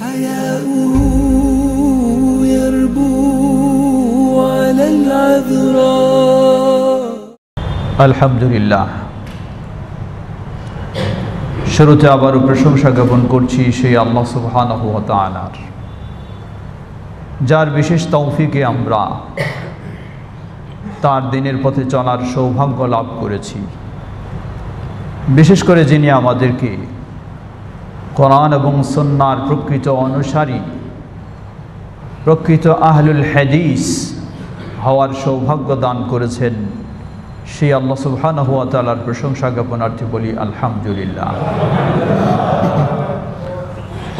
حياؤه يربو على العذراء الحمد لله শুরুতে আবারও প্রশংসা জ্ঞাপন করছি সেই আল্লাহ সুবহানাহু ওয়া তাআলার, যার বিশেষ তৌফিকে আমরা তার দিনের পথে চলার সৌভাগ্য লাভ করেছি। বিশেষ করে যিনি আমাদেরকে কোরআন এবং সুন্নাহর প্রকৃত অনুসারী, প্রকৃত আহলুল হাদিস হওয়ার সৌভাগ্য দান করেছেন, সেই আল্লাহ সুবহানাহু ওয়া তাআলার প্রশংসা জ্ঞাপনার্থে বলি আলহামদুলিল্লাহ।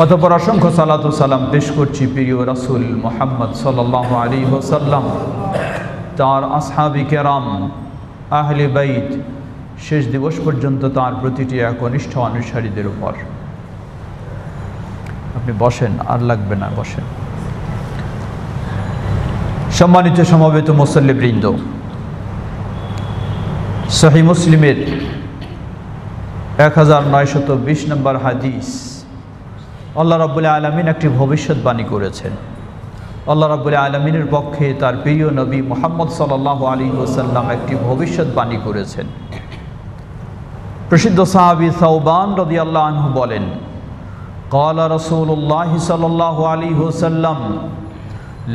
অতঃপর অসংখ্য সালাত ও সালাম পেশ করছি প্রিয় রাসূল মুহাম্মদ সাল্লাল্লাহু আলাইহি ওয়াসাল্লাম, তার আসহাবি কেরাম, আহলে বাইত, শেষ দিবস পর্যন্ত তার প্রতিটি একনিষ্ঠ অনুসারীদের উপর। আপনি বসেন, আর লাগবে না, বসেন। সম্মানিত সমবেত মুসল্লিবৃন্দ, সহিহ মুসলিমের 1920 নম্বর হাদিস, আল্লাহ রাব্বুল আলামিন একটি ভবিষ্যৎবাণী করেছেন। আল্লাহ রাব্বুল আলামিনের পক্ষে তার প্রিয় নবী মুহাম্মদ সাল্লাল্লাহু আলাইহি ওয়াসাল্লাম একটি ভবিষ্যৎবাণী করেছেন। প্রসিদ্ধ সাহাবী সাওবান রাদিয়াল্লাহু আনহু বলেন, ক্বালা রাসূলুল্লাহ সাল্লাল্লাহু আলাইহি ওয়াসাল্লাম,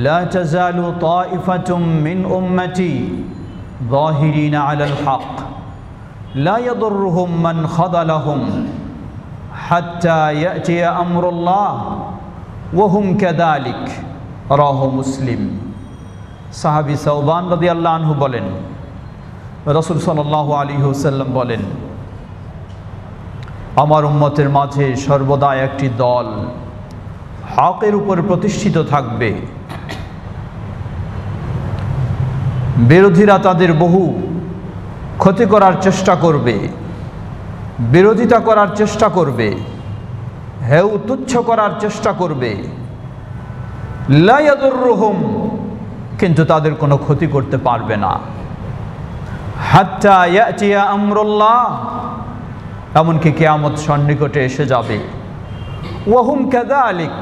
লা তাযালু তাইফাতুম মিন উম্মতি যাহিরিনা আলাল হক, লা ইয়াদুররুহুম মান খাযালাহুম হাত্তা ইয়াতিয়া আমরুল্লাহ ওয়া হুম কাযালিক, রাওয়াহু মুসলিম। সাহাবী সাওবান রাদিয়াল্লাহু আনহু বলেন, রাসূল সাল্লাল্লাহু আলাইহি ওয়াসাল্লাম বলেন, আমার উম্মতের মাঝে সর্বদা একটি দল হকের উপর প্রতিষ্ঠিত থাকবে। বিরোধীরা তাদের বহু ক্ষতি করার চেষ্টা করবে, বিরোধিতা করার চেষ্টা করবে, হেউ তুচ্ছ করার চেষ্টা করবে। লা ইয়াদুররুহুম, কিন্তু তাদের কোনো ক্ষতি করতে পারবে না। হাত্তা ইয়াতিয়া আমরুল্লাহ, এমনকি কিয়ামত সন্নিকটে এসে যাবে। ওয়া হুম কাযালিক,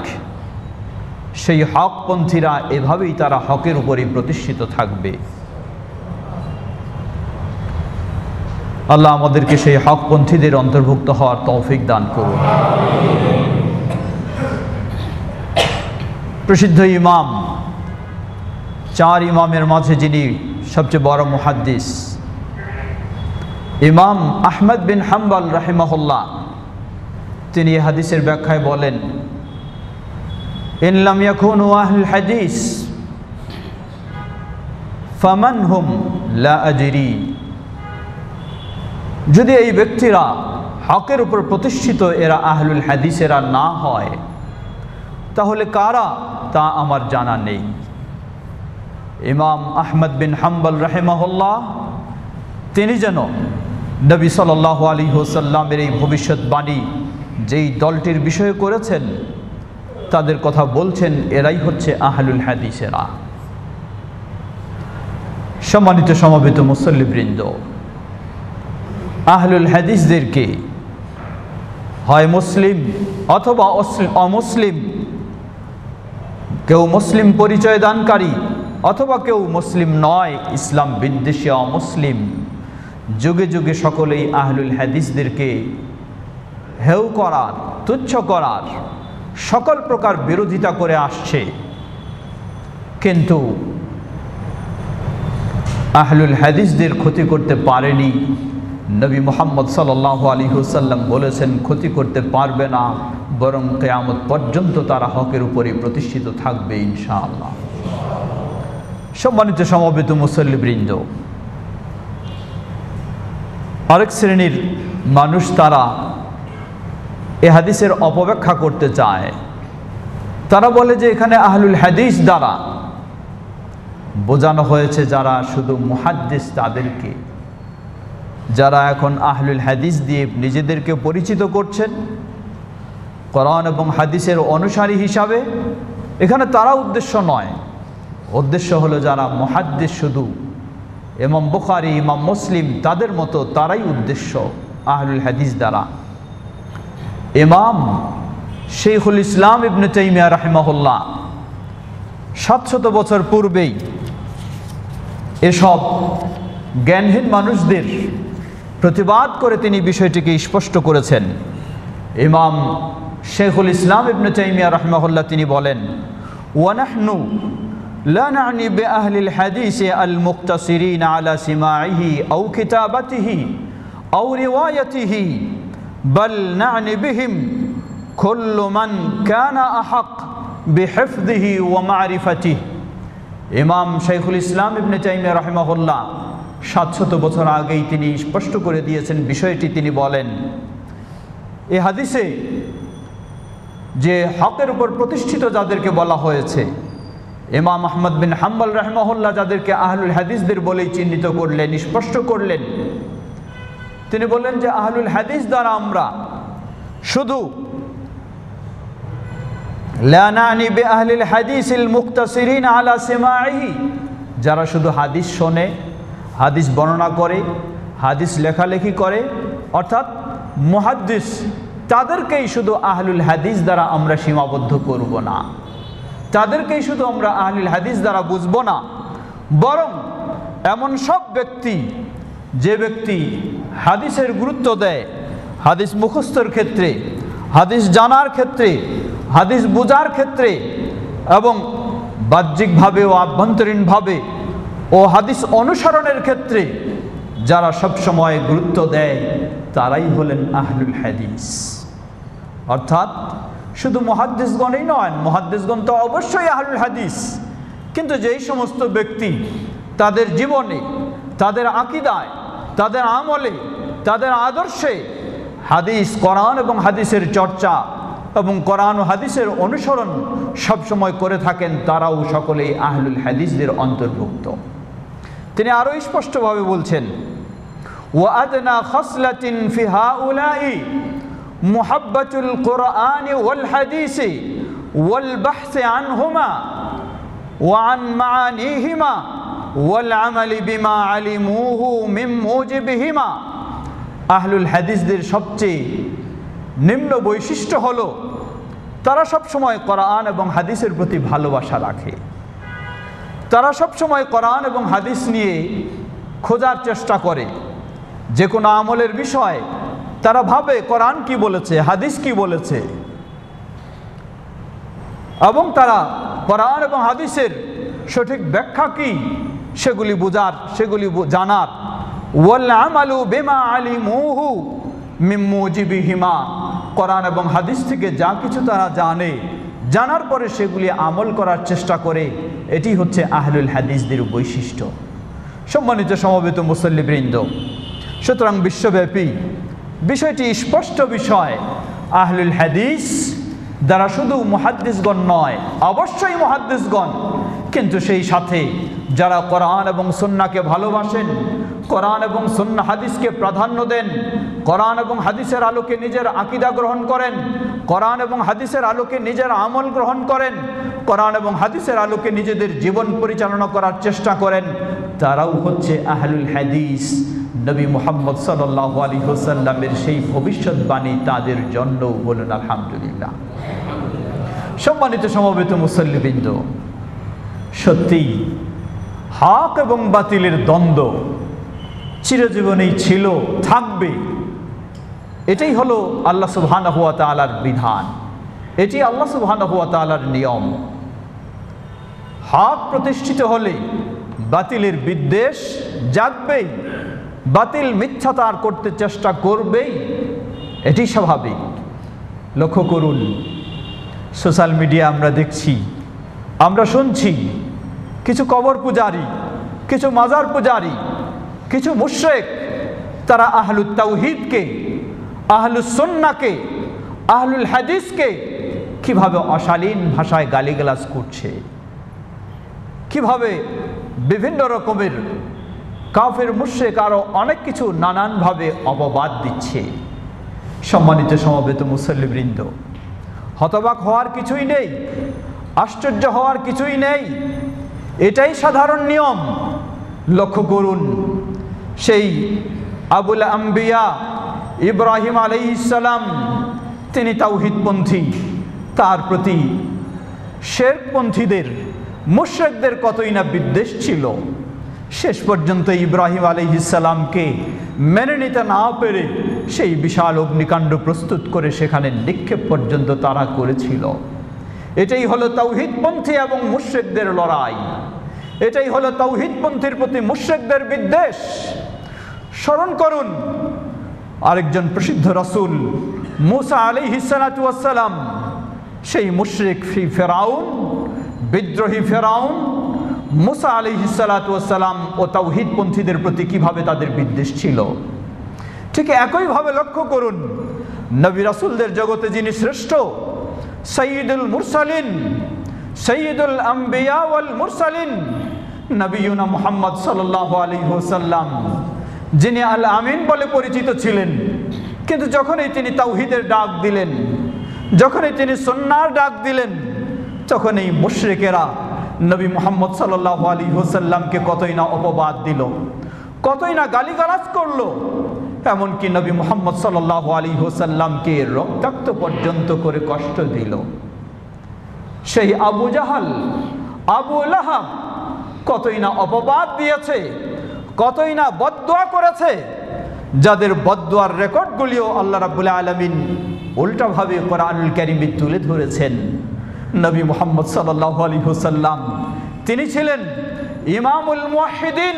সেই হকপন্থীরা এভাবেই তারা হকের উপরই প্রতিষ্ঠিত থাকবে। আল্লাহ আমাদেরকে সেই হকপন্থীদের অন্তর্ভুক্ত হওয়ার তৌফিক দান করুন। প্রসিদ্ধ ইমাম, 4 ইমামের মাঝে যিনি সবচেয়ে বড় মুহাদ্দিস, ইমাম আহমদ বিন হাম্বল রাহিমাহুল্লাহ, তিনি এই হাদিসের ব্যাখ্যায় বলেন, ইন লাম ইয়াকুনু আহলুল হাদিস ফামান হুম লা আদরি, যদি এই ব্যক্তিরা হকের উপর প্রতিষ্ঠিত এরা আহলুল হাদিসেরা না হয়, তাহলে কারা তা আমার জানা নেই। ইমাম আহমদ বিন হাম্বল রাহিমাহুল্লাহ তিনি যেন নবী সাল্লাল্লাহু আলাইহি ওয়াসাল্লামের এই ভবিষ্যৎবাণী যেই দলটির বিষয়ে করেছেন, তাদের কথা বলছেন, এরাই হচ্ছে আহলুল হাদিসেরা। সম্মানিত সমবেত মুসল্লিবৃন্দ, আহলুল হাদিসদেরকে হয় মুসলিম অথবা অমুসলিম, কেউ মুসলিম পরিচয় দানকারী অথবা কেউ মুসলিম নয়, ইসলাম বিদ্বেষী অমুসলিম, যুগে যুগে সকলেই আহলুল হাদিসদেরকে হেয় করার, তুচ্ছ করার, সকল প্রকার বিরোধিতা করে আসছে। কিন্তু আহলুল হাদিসদের ক্ষতি করতে পারেনি। নবী মুহাম্মদ সাল্লাল্লাহু আলাইহি ওয়াসাল্লাম বলেছেন, ক্ষতি করতে পারবে না, বরং কিয়ামত পর্যন্ত তারা হকের উপরই প্রতিষ্ঠিত থাকবে ইনশাআল্লাহ। সম্মানিত সমবেত মুসল্লিবৃন্দ, আরেক শ্রেণীর মানুষ তারা এ হাদিসের অপব্যাখ্যা করতে চায়। তারা বলে যে এখানে আহলুল হাদিস দ্বারা বোঝানো হয়েছে যারা শুধু মুহাদ্দিস তাদেরকে, যারা এখন আহলুল হাদিস দিয়ে নিজেদেরকে পরিচিত করছেন কোরআন এবং হাদিসের অনুসারী হিসাবে, এখানে তারা উদ্দেশ্য নয়। উদ্দেশ্য হলো যারা মুহাদ্দিস, শুধু ইমাম বুখারী, ইমাম মুসলিম তাদের মতো তারাই উদ্দেশ্য আহলুল হাদিস দ্বারা। ইমাম শাইখুল ইসলাম ইবনে তাইমিয়া রাহিমাহুল্লাহ 700 বছর পূর্বেই এসব জ্ঞানহীন মানুষদের প্রতিবাদ করে তিনি বিষয়টিকে স্পষ্ট করেছেন। ইমাম শাইখুল ইসলাম ইবনে তাইমিয়া রাহিমাহুল্লাহ তিনি বলেন, ওয়ানাহনু লা না'নি বিআহলিল হাদিস আল মুক্তাসিরিন আলা সিমাইহি আও কিতাবাতিহি আও রিওয়ায়াতিহি বাল না'নি বিহিম কুল্লু মান কানা আহাক বিহিফযিহি ওয়া মা'রিফাতিহি। ইমাম শাইখুল ইসলাম ইবনে তাইমিয়া রাহিমাহুল্লাহ 700 বছর আগেই তিনি স্পষ্ট করে দিয়েছেন বিষয়টি। তিনি বলেন, এই হাদিসে যে হকের উপর প্রতিষ্ঠিত যাদেরকে বলা হয়েছে, ইমাম আহমদ বিন হাম্বল রাহিমাহুল্লাহ যাদেরকে আহলুল হাদিসদের বলেই চিহ্নিত করলেন, স্পষ্ট করলেন। তিনি বললেন যে আহলুল হাদিস দ্বারা আমরা শুধু লা না'নি বিআহলিল হাদিসিল মুক্তাসিরিন আলা সিমাইহি, যারা শুধু হাদিস শোনে, হাদিস বর্ণনা করে, হাদিস লেখালেখি করে, অর্থাৎ মুহাদ্দিস, তাদেরকেই শুধু আহলুল হাদিস দ্বারা আমরা সীমাবদ্ধ করব না, তাদেরকেই শুধু আমরা আহলুল হাদিস দ্বারা বুঝবো না, বরং এমন সব ব্যক্তি যে ব্যক্তি হাদিসের গুরুত্ব দেয়, হাদিস মুখস্থর ক্ষেত্রে, হাদিস জানার ক্ষেত্রে, হাদিস বোঝার ক্ষেত্রে এবং বাহ্যিকভাবে ও আভ্যন্তরীণভাবে ও হাদিস অনুসরণের ক্ষেত্রে যারা সবসময় গুরুত্ব দেয়, তারাই হলেন আহলুল হাদিস। অর্থাৎ শুধু মুহাদ্দিসগণই নয়, মুহাদ্দিসগণ তো অবশ্যই আহলুল হাদিস, কিন্তু যেই সমস্ত ব্যক্তি তাদের জীবনে, তাদের আকীদায়, তাদের আমলে, তাদের আদর্শে হাদিস, কোরআন এবং হাদিসের চর্চা এবং কোরআন ও হাদিসের অনুসরণ সবসময় করে থাকেন, তারাও সকলেই আহলুল হাদিসদের অন্তর্ভুক্ত। তিনি আরও স্পষ্টভাবে বলছেন, ওয়া আদনা খাসলাতিন ফি হাউলাই মুহাব্বাতুল কুরআন ওয়াল হাদিস ওয়াল বাহস আনহুমা ওয়া আন মাআনিহিমা ওয়াল আমাল বিমা আলিমুহু মিন মুজিবিহিমা। আহলুল হাদিসদের সবচেয়ে নিম্ন বৈশিষ্ট্য হলো তারা সবসময় কোরআন এবং হাদিসের প্রতি ভালোবাসা রাখে। তারা সবসময় কোরআন এবং হাদিস নিয়ে খোঁজার চেষ্টা করে। যে কোনো আমলের বিষয় তারা ভাবে কোরআন কি বলেছে, হাদিস কি বলেছে, এবং তারা কোরআন এবং হাদিসের সঠিক ব্যাখ্যা কি সেগুলি বোঝার, সেগুলি জানার। ওয়াল আমালু বিমা আলিমুহু মিন মুজিবিহিমা, কোরআন এবং হাদিস থেকে যা কিছু তারা জানে, জানার পরে সেগুলি আমল করার চেষ্টা করে। এটি হচ্ছে আহলুল হাদিসদের বৈশিষ্ট্য। সম্মানিত সমবেত মুসল্লিবৃন্দ, সুতরাং বিশ্বব্যাপী বিষয়টি স্পষ্ট বিষয়, আহলুল হাদিস দ্বারা শুধু মুহাদ্দিসগণ নয়, অবশ্যই মুহাদ্দিসগণ, কিন্তু সেই সাথে যারা কোরআন এবং সুন্নাহকে ভালোবাসেন, কোরআন এবং সুন্নাহ হাদিসকে প্রাধান্য দেন, কোরআন এবং হাদিসের আলোকে নিজের আকীদা গ্রহণ করেন, কোরআন এবং হাদিসের আলোকে নিজের আমল গ্রহণ করেন, কোরআন এবং হাদিসের আলোকে নিজেদের জীবন পরিচালনা করার চেষ্টা করেন, তারাও হচ্ছে আহলুল হাদিস। নবী মুহাম্মদ সাল্লাল্লাহু আলাইহি ওয়াসাল্লামের সেই ভবিষ্যৎবাণী তাদের জন্য, বলুন আলহামদুলিল্লাহ। সম্মানিত সমবেত মুসল্লিবৃন্দ, সত্যি হক এবং বাতিলের দ্বন্দ্ব চিরজীবনেই ছিল, থাকবে। এটাই হলো আল্লাহ সুবহানাহু ওয়া তাআলার বিধান, এটি আল্লাহ সুবহানাহু ওয়া তাআলার নিয়ম। হক প্রতিষ্ঠিত হলে বাতিলের বিদ্বেষ জাগবেই, বাতিল মিথ্যাচার করতে চেষ্টা করবেই, এটি স্বাভাবিক। লক্ষ্য করুন, সোশ্যাল মিডিয়া আমরা দেখছি, আমরা শুনছি, কিছু কবর পূজারী, কিছু মাজার পূজারী, কিছু মুশরিক, তারা আহলুত তাওহীদকে, আহলুস সুন্নাহকে, আহলুল হাদিসকে কিভাবে অশালীন ভাষায় গালিগালাজ করছে, কিভাবে বিভিন্ন রকমের কাফের মুশরিক আরও অনেক কিছু নানানভাবে অপবাদ দিচ্ছে। সম্মানিত সমবেত মুসল্লিবৃন্দ, হতবাক হওয়ার কিছুই নেই, আশ্চর্য হওয়ার কিছুই নেই, এটাই সাধারণ নিয়ম। লক্ষ্য করুন, সেই আবুল আম্বিয়া ইব্রাহিম আলাইহিস সালাম, তিনি তাওহীদপন্থী, তার প্রতি শিরকপন্থীদের, মুশরিকদের কতই না বিদ্বেষ ছিল। শেষ পর্যন্ত ইব্রাহিম আলাইহিস সালামকে মেনে নিতে না পেরে সেই বিশাল অগ্নিকাণ্ড প্রস্তুত করে সেখানে নিক্ষেপ পর্যন্ত তারা করেছিল। এটাই হলো তাওহীদপন্থী এবং মুশরিকদের লড়াই। এটাই হলো তাওহীদপন্থীর প্রতি মুশরিকদের বিদ্বেষ। স্মরণ করুন আরেকজন প্রসিদ্ধ রাসূল মুসা আলাইহিস সালাতু ওয়াস সালাম, সেই মুশরিক ফিরআউন, বিদ্রোহী ফিরআউন মুসা আলাইহিস সালাতু ওয়াস সালাম ও তাওহীদপন্থীদের প্রতি কিভাবে তাদের বিদ্বেষ ছিল। ঠিক একইভাবে লক্ষ্য করুন নবী রাসূলদের জগতে যিনি শ্রেষ্ঠ, সাইয়্যিদুল মুরসালিন, সাইয়্যিদুল আম্বিয়া ওয়াল মুরসালিন, নবিয়ুনা মুহাম্মদ সাল্লাল্লাহু আলাইহি ওয়াসাল্লাম, যিনি আল আমিন বলে পরিচিত ছিলেন, কিন্তু যখনই তিনি তাওহীদের ডাক দিলেন, যখনই তিনি সুন্নাহর ডাক দিলেন, তখন এই মুশরিকেরা নবী মুহাম্মদ সাল্লাল্লাহু আলাইহি ওয়াসাল্লামকে কতই না অপবাদ দিল, কতই না গালিগালাজ করলো, এমনকি নবী মুহাম্মদ সাল্লাল্লাহু আলাইহি ওয়াসাল্লামকে রক্তাক্ত পর্যন্ত করে কষ্ট দিল। সেই আবু জাহাল, আবু লাহাব কতই না অপবাদ দিয়েছে, কতই না বদদুয়া করেছে, যাদের বদদুয়ার রেকর্ডগুলিও আল্লাহ রাব্বুল আলামিন উল্টাভাবে কোরআনুল কারীমে তুলে ধরেছেন। নবী মুহাম্মদ সাল্লাল্লাহু আলাইহি ওয়াসাল্লাম তিনি ছিলেন ইমামুল মুওয়াহ্হিদিন,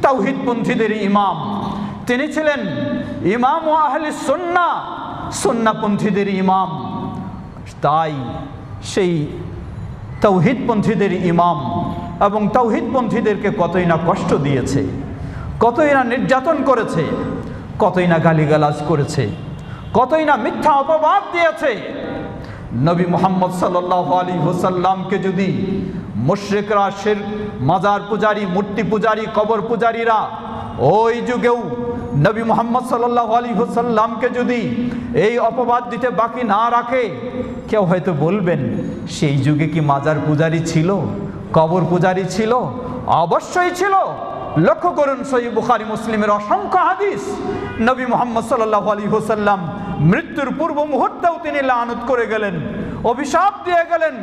তাওহীদপন্থীদের ইমাম। তিনি ছিলেন ইমাম আহলে সুন্নাহ, সুন্নাহপন্থীদের ইমাম। তাই সেই তাওহীদপন্থীদের ইমাম এবং তাওহীদপন্থীদেরকে কতই না কষ্ট দিয়েছে, কতই না নির্যাতন করেছে, কতই না গালিগালাজ করেছে, কতই না মিথ্যা অপবাদ দিয়েছে। নবী মুহাম্মদ সাল্লাল্লাহু আলাইহি ওয়াসাল্লামকে যদি মুশরিকরা, মাজার পূজারী, মূর্তি পূজারী, কবর পূজারীরা ওই যুগেও নবী মুহাম্মদ সাল্লাল্লাহু আলাইহি ওয়াসাল্লামকে যদি এই অপবাদ দিতে বাকি না রাখে, কেউ হয়তো বলবেন সেই যুগে কি মাজার পূজারী ছিল, কবর পূজারী ছিল? অবশ্যই ছিল। লক্ষ্য করুন সহিহ বুখারী মুসলিমের অসংখ্য হাদিস। নবী মুহাম্মদ সাল্লাল্লাহু আলাইহি ওয়াসাল্লাম মৃত্যুর পূর্ব মুহূর্তেও তিনি লানত করে গেলেন, অভিশাপ দিয়ে গেলেন,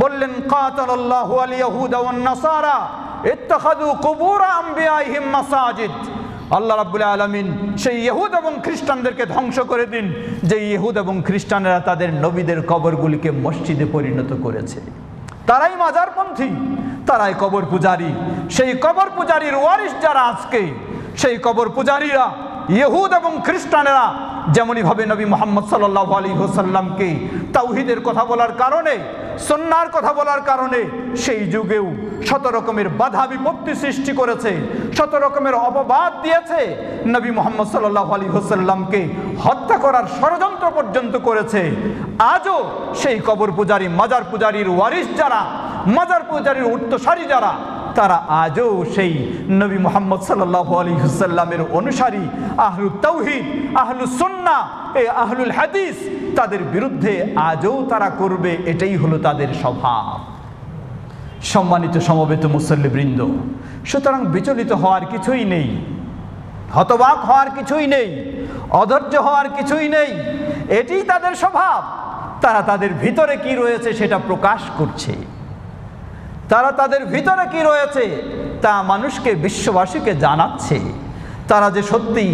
বললেন কাতালাল্লাহু আল ইয়াহুদা ওয়ান নাসারা ইত্তাখাযু কুবুর আমবিয়াইহিম মাসাজিদ। আল্লাহ রাব্বুল আলামিন সেই ইহুদ এবং খ্রিস্টানদেরকে ধ্বংস করে দিন, যে ইহুদ এবং খ্রিস্টানেরা তাদের নবীদের কবরগুলিকে মসজিদে পরিণত করেছে। তারাই মাজারপন্থী, তারাই কবর পূজারী। সেই কবর পূজারীর ওয়ারিস যারা আজকে, সেই কবর পূজারীরা ইহুদ এবং খ্রিস্টানেরা যেমনইভাবে নবী মুহাম্মদ সাল্লাল্লাহু আলাইহি ওয়াসাল্লামকে তাওহীদের কথা বলার কারণে, সুন্নাহর কথা বলার কারণে সেই যুগেও শত রকমের বাধা বিপত্তি সৃষ্টি করেছে, শত রকমের অপবাদ দিয়েছে, নবী মুহাম্মদ সাল্লাল্লাহু আলাইহি ওয়াসাল্লামকে হত্যা করার ষড়যন্ত্র পর্যন্ত করেছে। আজও সেই কবর পূজারী, মাজার পূজারীর ওয়ারিস যারা, মাজার পূজারীর উত্তরসারী যারা, তারা আজও সেই নবী মুহাম্মদ সাল্লাল্লাহু আলাইহি ওয়াসাল্লামের অনুসারী, আহলুত তাওহীদ, আহলুস সুন্নাহ, এই আহলুল হাদিস, তাদের বিরুদ্ধে আজও তারা করবে। এটাই হলো তাদের স্বভাব। সম্মানিত সমবেত মুসল্লিবৃন্দ, সুতরাং বিচলিত হওয়ার কিছুই নেই, হতবাক হওয়ার কিছুই নেই, অধৈর্য হওয়ার কিছুই নেই। এটাই তাদের স্বভাব। তারা তাদের ভিতরে কি রয়েছে সেটা প্রকাশ করছে। তারা তাদের ভিতরে কি রয়েছে তা মানুষকে, বিশ্ববাসীকে জানাচ্ছে। তারা যে সত্যি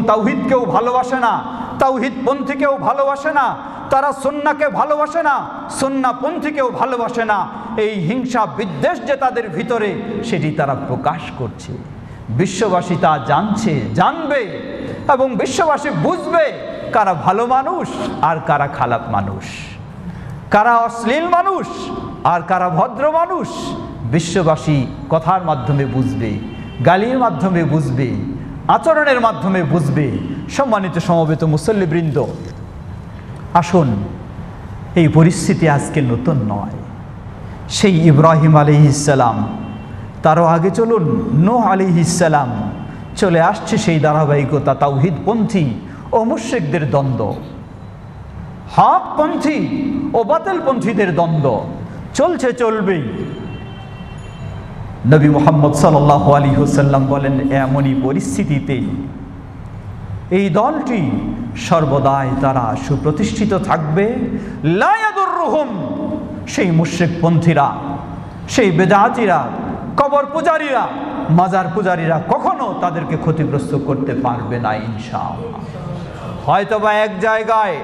তাওহীদকেও ভালোবাসে না, তাওহীদপন্থীকেও ভালোবাসে না, তারা সুন্নাহকে ভালোবাসে না, সুন্নাহপন্থীকেও ভালোবাসে না, এই হিংসা বিদ্বেষ যে তাদের ভিতরে, সেটি তারা প্রকাশ করছে। বিশ্ববাসী তা জানছে, জানবে, এবং বিশ্ববাসী বুঝবে কারা ভালো মানুষ আর কারা খারাপ মানুষ, কারা অশ্লীল মানুষ আর কারা ভদ্র মানুষ। বিশ্ববাসী কথার মাধ্যমে বুঝবে, গালির মাধ্যমে বুঝবে, আচরণের মাধ্যমে বুঝবে। সম্মানিত সমবেত মুসল্লিবৃন্দ, আসুন, এই পরিস্থিতি আজকে নতুন নয়। সেই ইব্রাহিম আলাইহিস সালাম, তারও আগে চলুন নূহ আলাইহিস সালাম, চলে আসছে সেই ধারাবাহিকতা। তাওহীদপন্থী ও মুশরিকদের দ্বন্দ্ব, হকপন্থী ও বাতিলপন্থীদের দ্বন্দ্ব চলছে, চলবেই। নবী মুহাম্মদ সাল্লাল্লাহু আলাইহি ওয়াসাল্লাম বলেন, এমনই পরিস্থিতিতে এই দলটি সর্বদাই তারা সুপ্রতিষ্ঠিত থাকবে। লা ইয়াদুররুহুম, সেই মুশরিকপন্থীরা, সেই বেদাতীরা, কবর পূজারীরা, মাজার পূজারীরা কখনো তাদেরকে ক্ষতিগ্রস্ত করতে পারবে না ইনশাআল্লাহ। হয়তোবা এক জায়গায়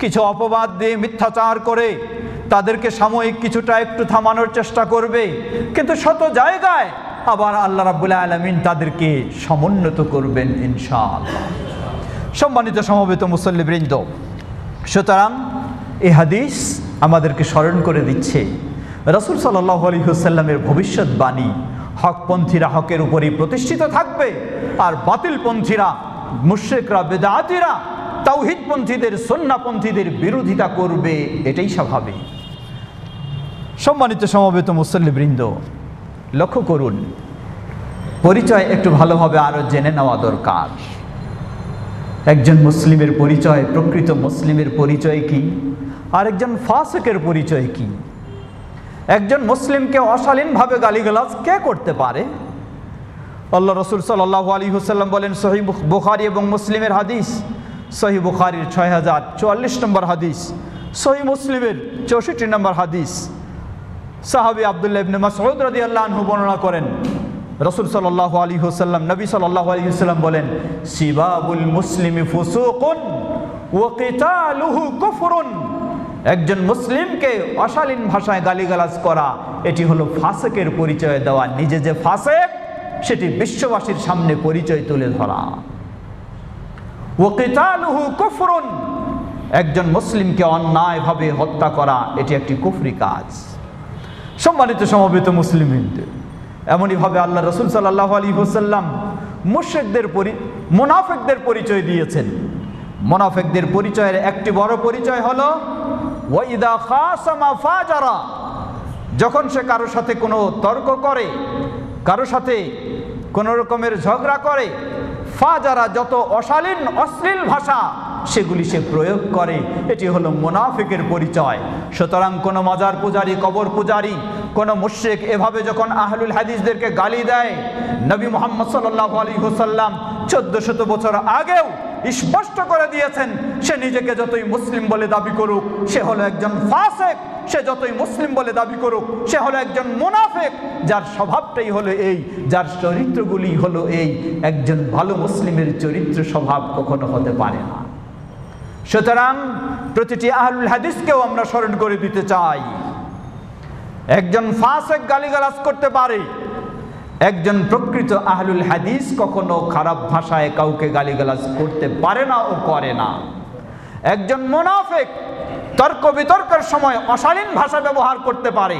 কিছু অপবাদ দিয়ে মিথ্যাচার করে তাদেরকে সাময়িক কিছুটা একটু থামানোর চেষ্টা করবে, কিন্তু শত জায়গায় আবার আল্লাহ রাব্বুল আলামিন তাদেরকে সমুন্নত করবেন ইনশাআল্লাহ। সম্মানিত সমবেত মুসল্লিবৃন্দ, সুতরাং এই হাদিস আমাদেরকে স্মরণ করে দিচ্ছে রাসূল সাল্লাল্লাহু আলাইহি ওয়াসাল্লামের ভবিষ্যৎবাণী, হকপন্থীরা হকের উপরই প্রতিষ্ঠিত থাকবে, আর বাতিলপন্থীরা, মুশরিকরা, বেদাতীরা তাওহীদপন্থীদের, সুন্নাহপন্থীদের বিরোধিতা করবে, এটাই স্বাভাবিক। সম্মানিত সমবেত মুসল্লিবৃন্দ, লক্ষ্য করুন, পরিচয় একটু ভালোভাবে আরো জেনে নেওয়া দরকার। একজন মুসলিমের পরিচয়, প্রকৃত মুসলিমের পরিচয় কি, আর একজন ফাসিকের পরিচয় কি? একজন মুসলিমকে অশালীনভাবে গালিগালাজ কে করতে পারে? আল্লাহ রাসূল সাল্লাল্লাহু আলাইহি ওয়াসাল্লাম বলেন, সহিহ বুখারী এবং মুসলিমের হাদিস, সহিহ বুখারীর 6044 নম্বর হাদিস, সহিহ মুসলিমের 64 নম্বর হাদিস, সাহাবী আব্দুল্লাহ ইবনে মাসউদ রাদিয়াল্লাহু আনহু বর্ণনা করেন, রাসূল সাল্লাল্লাহু আলাইহি ওয়াসাল্লাম, নবী সাল্লাল্লাহু আলাইহি ওয়াসাল্লাম বলেন, সিবাবুল মুসলিমি ফুসুকুন ওয়া কিতালুহু কুফরুন। একজন মুসলিমকে অশালীন ভাষায় গালিগালাজ করা, এটি হলো ফাসিকের পরিচয় দেওয়া। নিজে যে ফাসিক সেটি বিশ্ববাসীর সামনে পরিচয় তুলে ধরা। ওয়া কিতালুহু কুফরুন, একজন মুসলিমকে অন্যায়ভাবে হত্যা করা, এটি একটি কুফরি কাজ। সম্মানিত সমবেত মুসলিমবৃন্দ, এমনইভাবে আল্লাহ রাসূল সাল্লাল্লাহু আলাইহি ওয়াসাল্লাম মুনাফিকদের পরিচয় দিয়েছেন। মুনাফিকদের পরিচয়ের একটি বড় পরিচয় হলো ওয়াইদা খাসামা ফাজারা, যখন সে কারোর সাথে কোনো তর্ক করে, কারোর সাথে কোনো রকমের ঝগড়া করে, ফাজারা, যত অশালীন অশ্লীল ভাষা সেগুলি সে প্রয়োগ করে, এটি হলো মুনাফিকের পরিচয়। সুতরাং কোনো মাজার পূজারী, কবর পূজারী, কোনো মুশরিক এভাবে যখন আহলুল হাদিসদেরকে গালি দেয়, নবী মুহাম্মদ সাল্লাল্লাহু আলাইহি ওয়াসাল্লাম 1400 বছর আগেও স্পষ্ট করে দিয়েছেন, সে নিজেকে যতই মুসলিম বলে দাবি করুক সে হলো একজন ফাসিক, সে যতই মুসলিম বলে দাবি করুক সে হলো একজন মুনাফিক, যার স্বভাবটাই হলো এই, যার চরিত্রগুলি হলো এই। একজন ভালো মুসলিমের চরিত্র স্বভাব কখনো হতে পারে না। সুতরাং প্রতিটি আহলুল হাদিসকেও আমরা স্মরণ করে দিতে চাই, একজন ফাসিক গালিগালাজ করতে পারে, একজন প্রকৃত আহলুল হাদিস কখনো খারাপ ভাষায় কাউকে গালিগালাজ করতে পারে না ও করে না। একজন মুনাফিক তর্ক বিতর্কের সময় অশালীন ভাষা ব্যবহার করতে পারে,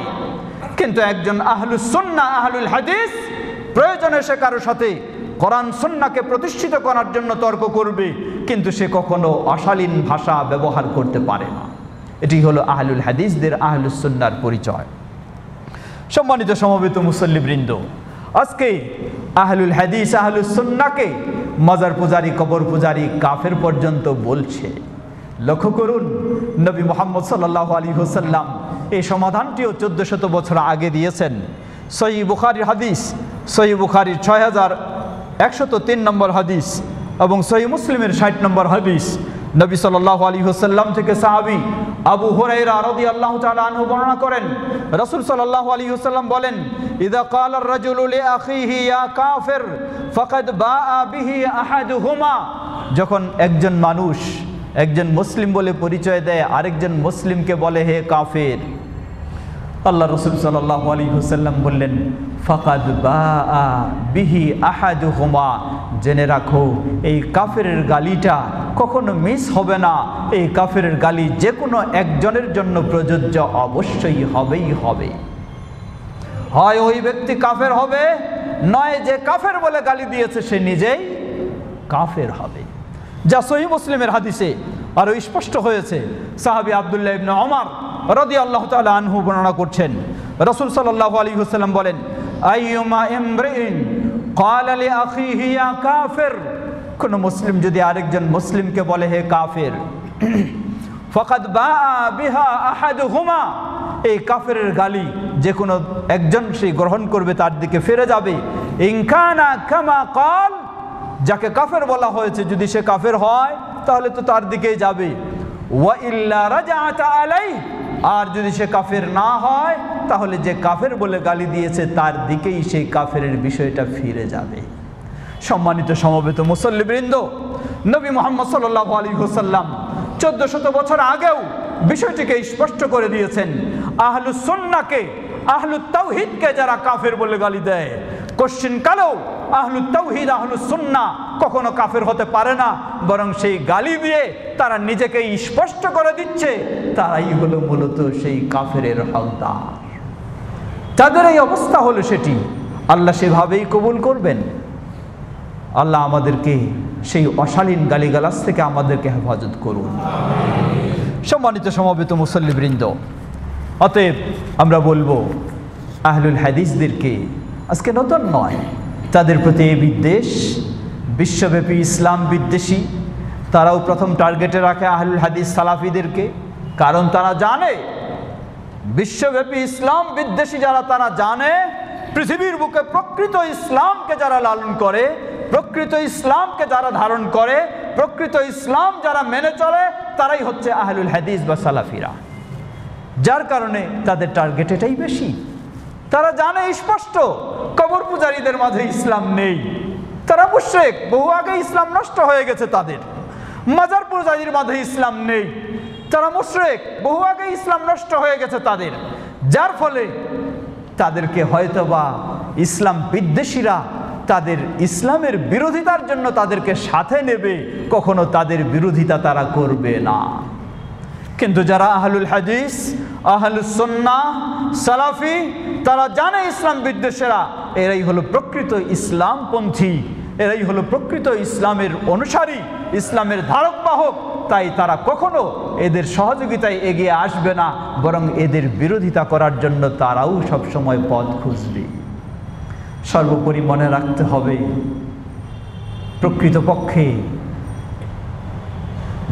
কিন্তু একজন আহলুস সুন্নাহ, আহলুল হাদিস প্রয়োজনে সে কারোর সাথে কোরআন সুন্নাহকে প্রতিষ্ঠিত করার জন্য তর্ক করবে, কিন্তু সে কখনো অশালীন ভাষা ব্যবহার করতে পারে না। এটি হলো আহলুল হাদিসদের, আহলুস সুন্নাহর পরিচয়। সম্মানিত সমবেত মুসল্লিবৃন্দ, আজকে আহলুল হাদিস, আহলুস সুন্নাহকে মাজার পূজারী, কবর পূজারী, কাফের পর্যন্ত বলছে। লক্ষ্য করুন, নবী মুহাম্মদ সাল্লাল্লাহু আলাইহি ওয়াসাল্লাম এই সমাধানটিও 1400 বছর আগে দিয়েছেন। সহিহ বুখারীর হাদিস, সহিহ বুখারীর 6103 নম্বর হাদিস এবং সহিহ মুসলিমের 60 নম্বর হাদিস, নবী সাল্লাল্লাহু আলাইহি ওয়াসাল্লাম থেকে সাহাবী আবু হুরায়রা রাদিয়াল্লাহু তাআলা আনহু বর্ণনা করেন, রাসূল সাল্লাল্লাহু আলাইহি ওয়াসাল্লাম বলেন, ইযা ক্বালা আর-রাজুলু লিআখিহি ইয়া কাফির ফাকাদ বাআ বিহি আহাদুহুমা। যখন একজন মানুষ, একজন মুসলিম বলে পরিচয় দেয়, আরেকজন মুসলিমকে বলে হে কাফের, আল্লাহ রাসূল সাল্লাল্লাহু আলাইহি ওয়াসাল্লাম বললেন, ফাকাদ বাআ বিহি আহাদুহুমা, জেনে রাখো এই কাফেরের গালিটা কখনো মিস হবে না। এই কাফেরের গালি যে কোনো একজনের জন্য প্রযোজ্য অবশ্যই হবেই হবে। হয় ওই ব্যক্তি কাফের হবে, নয় যে কাফের বলে গালি দিয়েছে সে নিজেই কাফের হবে। যা সহিহ মুসলিমের হাদিসে আরো স্পষ্ট হয়েছে। সাহাবী আব্দুল্লাহ ইবনে ওমর রাদিয়াল্লাহু তাআলা আনহু বর্ণনা করছেন, রাসূল সাল্লাল্লাহু আলাইহি ওয়াসাল্লাম বলেন, আইয়ুমা ইমরিন ক্বালা লিআখিহি ইয়া কাফির, কোন মুসলিম যদি আরেকজন মুসলিমকে বলে হে কাফের, ফাকাদ বাআ বিহা আহাদুহুমা, এই কাফেরের গালি যে কোনো একজন সে গ্রহণ করবে, তার দিকে ফিরে যাবে। ইন কানা কামা ক্বাল, যাকে কাফের বলা হয়েছে যদি সে কাফের হয় তাহলে তো তার দিকেই যাবে। ওয়া ইল্লা রাজাআতা আলাই, আর যদি সে কাফের না হয় তাহলে যে কাফের বলে গালি দিয়েছে তার দিকেই সেই কাফেরের বিষয়টা ফিরে যাবে। সম্মানিত সমবেত মুসল্লিবৃন্দ, নবী মুহাম্মদ সাল্লাল্লাহু আলাইহি ওয়াসাল্লাম 1400 বছর আগেও বিষয়টিকে স্পষ্ট করে দিয়েছেন। আহলুস সুন্নাহকে, আহলুত তাওহীদকে যারা কাফের বলে গালি দেয়, কোশ্চিন কালেও আহলুত তাওহীদ, আহলুস সুন্নাহ কখনো কাফের হতে পারে না, বরং সেই গালি দিয়ে তারা নিজেকে স্পষ্ট করে দিচ্ছে তারাই হলো মূলত সেই কাফেরের হকদার। তাদের এই অবস্থা হলো সেটি, আল্লাহ সেভাবেই কবুল করবেন। আল্লাহ আমাদেরকে সেই অশালীন গালিগালাজ থেকে আমাদেরকে হেফাজত করুন। সম্মানিত সমবেত মুসল্লিবৃন্দ, অতএব আমরা বলবো আহলুল হাদিসদেরকে আজকে নতুন নয়, তাদের প্রতি এই বিদ্বেষ বিশ্বব্যাপী ইসলাম বিদ্বেষী, তারাও প্রথম টার্গেটে রাখে আহলুল হাদিস সালাফিদেরকে। কারণ তারা জানে বিশ্বব্যাপী ইসলাম বিদ্বেষী যারা, তারা জানে পৃথিবীর বুকে প্রকৃত ইসলামকে যারা লালন করে, প্রকৃত ইসলামকে যারা ধারণ করে, প্রকৃত ইসলাম যারা মেনে চলে, তারাই হচ্ছে আহলুল হাদিস বা সালাফিরা। যার কারণে তাদের টার্গেট এটাই বেশি। তারা জানে স্পষ্ট কবর পূজারীদের মাঝে ইসলাম নেই, তারা মুশরিক, বহু আগে ইসলাম নষ্ট হয়ে গেছে তাদের। মাজার পূজারীর মাঝে ইসলাম নেই, তারা মুশরিক, বহু আগে ইসলাম নষ্ট হয়ে গেছে তাদের। যার ফলে তাদেরকে হয়তোবা ইসলাম বিদ্বেষীরা তাদের ইসলামের বিরোধিতার জন্য তাদেরকে সাথে নেবে, কখনো তাদের বিরোধিতা তারা করবে না। কিন্তু যারা আহলুল হাদিস, আহলুস সুন্নাহ, সালাফি, তারা জানে ইসলাম বিদ্বেষীরা এরাই হলো প্রকৃত ইসলামপন্থী, এরাই হলো প্রকৃত ইসলামের অনুসারী, ইসলামের ধারক বাহক। তাই তারা কখনো এদের সহযোগিতায় এগিয়ে আসবে না, বরং এদের বিরোধিতা করার জন্য তারাও সবসময় পথ খুঁজবে। সর্বোপরি মনে রাখতে হবে প্রকৃতপক্ষে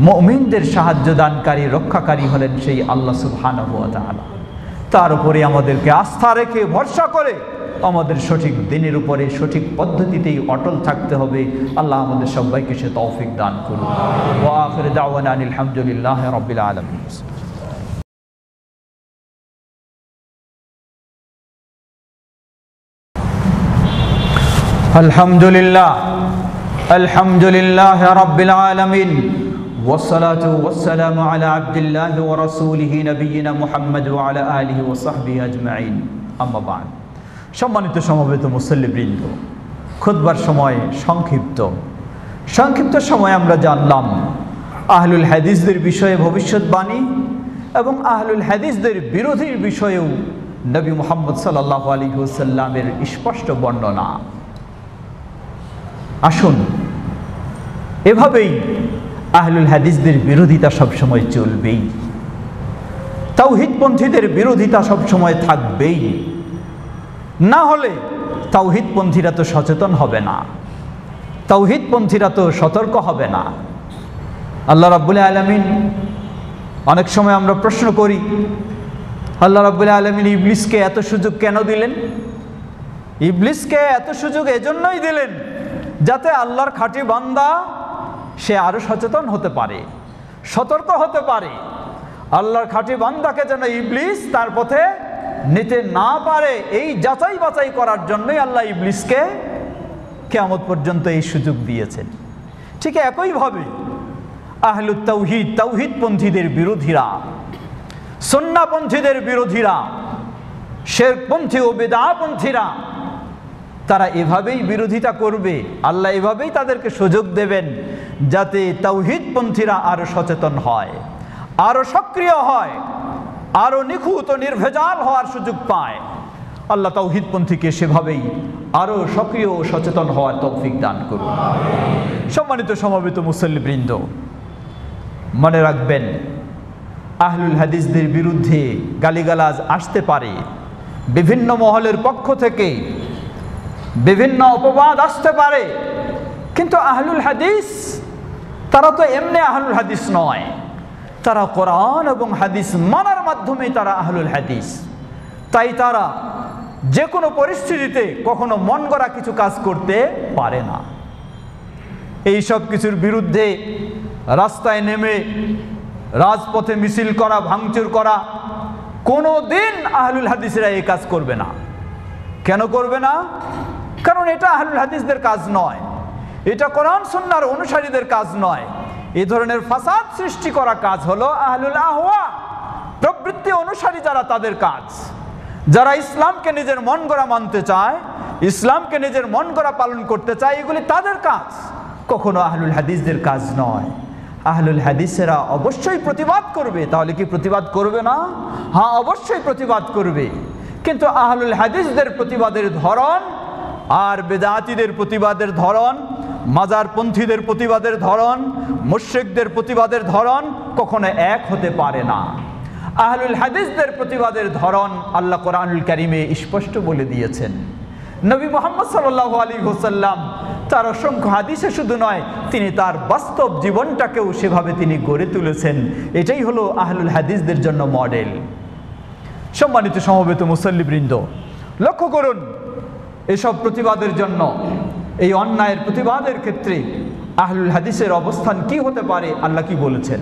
মুমিনদের সাহায্য দানকারী, রক্ষাকারী হলেন সেই আল্লাহ সুবহানাহু ওয়া তাআলা। তার উপরে আমাদেরকে আস্থা রেখে ভরসা করে আমাদের সঠিক দিনের উপরে সঠিক পদ্ধতিতেই অটল থাকতে হবে। আল্লাহ আমাদের সবাইকে সে তৌফিক দান করুন। ওয়া আখিরু দাওয়ানা আনিল হামদুলিল্লাহি রাব্বিল আলামিন। আলহামদুলিল্লাহ, আলহামদুলিল্লাহি রাব্বিল আলামিন, والصلاة والسلام على عبد الله ورسوله نبينا محمد وعلى آله وصحبه أجمعين أما بعد। সম্মানিত সমবেত মুসল্লিবৃন্দ, খুতবার সময় সংক্ষিপ্ত সময় আমরা জানলাম আহলুল হাদিসদের বিষয়ে ভবিষ্যৎবাণী এবং আহলুল হাদিসদের বিরোধীর বিষয়েও নবী মুহাম্মদ সাল্লাল্লাহু আলাইহি ওয়াসাল্লামের স্পষ্ট বর্ণনা। আসুন এভাবেই আহলুল হাদিসদের বিরোধিতা সবসময় চলবেই, তাওহীদপন্থীদের বিরোধিতা সবসময় থাকবেই। না হলে তাওহীদপন্থীরা তো সচেতন হবে না, তাওহীদপন্থীরা তো সতর্ক হবে না। আল্লাহ রাব্বুল আলামিন, অনেক সময় আমরা প্রশ্ন করি আল্লাহ রাব্বুল আলামিন ইবলিসকে এত সুযোগ কেন দিলেন? ইবলিসকে এত সুযোগ এজন্যই দিলেন যাতে আল্লাহর খাঁটি বান্দা সে আরো সচেতন হতে পারে, সতর্ক হতে পারে। আল্লাহর খাঁটি বান্দাকে যেন ইবলিস তার পথে নিতে না পারে, এই যাচাই বাছাই করার জন্যই আল্লাহ ইবলিসকে কিয়ামত পর্যন্ত এই সুযোগ দিয়েছেন। ঠিক একইভাবে আহলুত তাওহীদ, তাওহীদপন্থীদের বিরোধীরা, সুন্নাহপন্থীদের বিরোধীরা, শিরকপন্থী ও বিদআপন্থীরা, তারা এভাবেই বিরোধিতা করবে। আল্লাহ এভাবেই তাদেরকে সুযোগ দেবেন যাতে তাওহীদপন্থীরা আরো সচেতন হয়, আরো সক্রিয় হয়, আরো নিখুঁত ও নির্ভেজাল হওয়ার সুযোগ পায়। আল্লাহ তাওহীদপন্থীকে সেভাবেই আরো সক্রিয় ও সচেতন হওয়ার তৌফিক দান করুন। সম্মানিত সমবেত মুসল্লিবৃন্দ, মনে রাখবেন আহলুল হাদিসদের বিরুদ্ধে গালিগালাজ আসতে পারে, বিভিন্ন মহলের পক্ষ থেকে বিভিন্ন অপবাদ আসতে পারে, কিন্তু আহলুল হাদিস তারা তো এমনি আহলুল হাদিস নয়, তারা কোরআন এবং হাদিস মানার মাধ্যমেই তারা আহলুল হাদিস। তাই তারা যে কোনো পরিস্থিতিতে কখনো মন গড়া কিছু কাজ করতে পারে না। এই সব কিছুর বিরুদ্ধে রাস্তায় নেমে রাজপথে মিছিল করা, ভাঙচুর করা, কোনো দিন আহলুল হাদিসরা এই কাজ করবে না। কেন করবে না? কারণ এটা আহলুল হাদিসদের কাজ নয়, এটা কোরআন সুন্নাহর অনুসারীদের কাজ নয়। এই ধরনের ফাসাদ সৃষ্টি করা কাজ হলো আহলুল আহওয়া, প্রবৃত্তি অনুসারী যারা, তাদের কাজ। যারা ইসলামকে নিজের মন গড়া মানতে চায়, ইসলামকে নিজের মন গড়া পালন করতে চায়, এগুলি তাদের কাজ, কখনো আহলুল হাদিসদের কাজ নয়। আহলুল হাদিসেরা অবশ্যই প্রতিবাদ করবে। তাহলে কি প্রতিবাদ করবে না? হ্যাঁ, অবশ্যই প্রতিবাদ করবে। কিন্তু আহলুল হাদিসদের প্রতিবাদের ধরন আর বেদাতীদের প্রতিবাদের ধরন, মাজারপন্থীদের প্রতিবাদের ধরন, মুশরিকদের প্রতিবাদের ধরন কখনো এক হতে পারে না। আহলুল হাদিসদের প্রতিবাদের ধরন আল্লাহ কোরআনুল কারীমে স্পষ্ট বলে দিয়েছেন। নবী মুহাম্মদ সাল্লাল্লাহু আলাইহি ওয়াসাল্লাম তার অসংখ্য হাদিসে শুধু নয়, তিনি তার বাস্তব জীবনটাকেও সেভাবে তিনি গড়ে তুলেছেন। এটাই হলো আহলুল হাদিসদের জন্য মডেল। সম্মানিত সমবেত মুসল্লিবৃন্দ, লক্ষ্য করুন, এসব প্রতিবাদের জন্য, এই অন্যায়ের প্রতিবাদের ক্ষেত্রে আহলুল হাদিসের অবস্থান কি হতে পারে, আল্লাহ কি বলেছেন।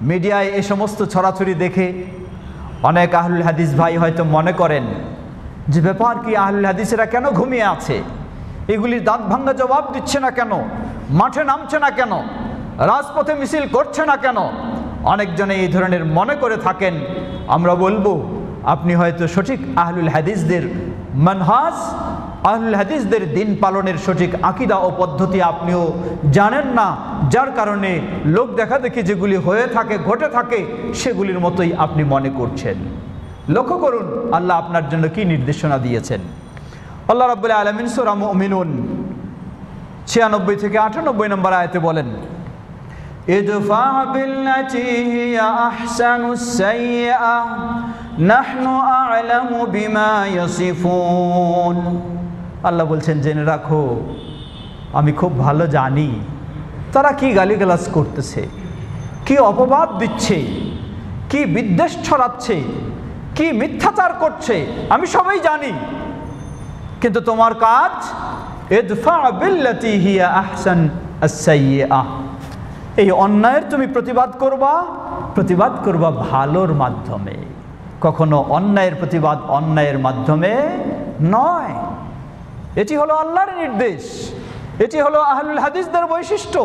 মিডিয়ায় এ সমস্ত ছড়াছড়ি দেখে অনেক আহলুল হাদিস ভাই হয়তো মনে করেন যে ব্যাপার কি, আহলুল হাদিসেরা কেন ঘুমিয়ে আছে, এগুলির দাঁত ভাঙ্গা জবাব দিচ্ছে না কেন, মাঠে নামছে না কেন, রাজপথে মিছিল করছে না কেন। অনেকজনে এই ধরনের মনে করে থাকেন। আমরা বলবো, আপনি হয়তো সঠিক আহলুল হাদিসদের মানহাজ, আহলুল হাদিসদের দিন পালনের সঠিক আকীদা ও পদ্ধতি আপনিও জানেন না, যার কারণে লোক দেখাদেখি যেগুলি হয়ে থাকে, ঘটে থাকে, সেগুলির মতোই আপনি মনে করছেন। লক্ষ্য করুন আল্লাহ আপনার জন্য কি নির্দেশনা দিয়েছেন। আল্লাহ রাব্বুল আলামিন সূরা মুমিনুন 96 থেকে 98 নম্বর আয়াতে বলেন, ইদফা বিল্লাতি হিয়া আহসানুস সাইয়্যা নাহনু আ'লামু বিমা ইয়াসিফুন। আল্লাহ বলছেন, জেনে রাখো, আমি খুব ভালো জানি তারা কি গালিগালাজ করতেছে, কি অপবাদ দিচ্ছে, কি বিদ্বেষ ছড়াচ্ছে, কি মিথ্যাচার করছে, আমি সবাই জানি। কিন্তু তোমার কাজ, ইদফা বিল্লাতি হিয়া আহসান আস-সাইয়্যা, এই অন্যায়ের তুমি প্রতিবাদ করবা ভালোর মাধ্যমে, কখনো অন্যায়ের প্রতিবাদ অন্যায়ের মাধ্যমে নয়। এটি হলো আল্লাহর নির্দেশ, এটি হলো আহলুল হাদিসদের বৈশিষ্ট্য।